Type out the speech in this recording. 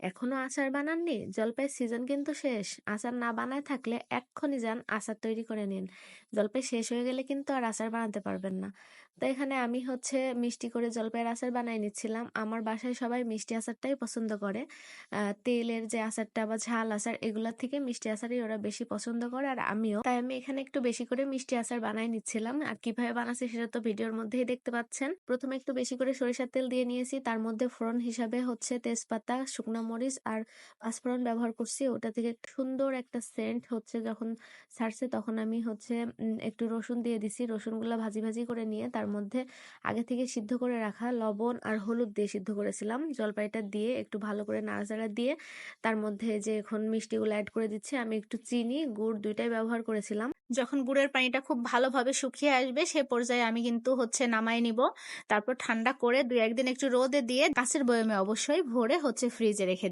এখনো আচার বানাননি? জলপাইয়ের সিজন কিন্তু শেষ। আচার না বানায় থাকলে এক্ষুনি যান আচার তৈরি করে নিন। জলপাই শেষ হয়ে গেলে কিন্তু আর আচার বানাতে পারবেন না। তো এখানে আমি মিষ্টি করে জলপাইয়ের আচার বানাই নিচ্ছিলাম। আমার বাসায় সবাই মিষ্টি আচারটাই পছন্দ করে। তেলের যে আচারটা বা ঝাল আচার এগুলার থেকে মিষ্টি আচারই ওরা বেশি পছন্দ করে, আর আমিও তাই। আমি এখানে একটু বেশি করে মিষ্টি আচার বানাই নিচ্ছিলাম। আর কিভাবে বানাচ্ছি সেটা তো ভিডিওর মধ্যেই দেখতে পাচ্ছেন। প্রথমে একটু বেশি করে সরিষার তেল দিয়ে নিয়েছি, তার মধ্যে ফোড়ন হিসাবে তেজপাতা, শুকনো মরিচ আর পাঁচফোড়ন ব্যবহার করছি। ওটা থেকে সুন্দর একটা সেন্ট যখন ছাড়ছে, তখন আমি একটু রসুন দিয়ে দিছি। রসুনগুলো ভাজি ভাজি করে নিয়ে তার মধ্যে আগে থেকে সিদ্ধ করে রাখা লবণ আর হলুদ দিয়ে সিদ্ধ করেছিলাম। জলপাইটা দিয়ে একটু ভালো করে নাড়াচাড়া দিয়ে তার মধ্যে যে এখন মিষ্টিগুলো অ্যাড করে দিচ্ছি। আমি একটু চিনি, গুড় দুইটাই ব্যবহার করেছিলাম। যখন গুড়ের পানিটা খুব ভালোভাবে শুকিয়ে আসবে সে পর্যায়ে আমি কিন্তু নামাই নিব। তারপর ঠান্ডা করে 2-1 দিন একটু রোদে দিয়ে কাঁচের বয়মে অবশ্যই ভরে ফ্রিজে রেখে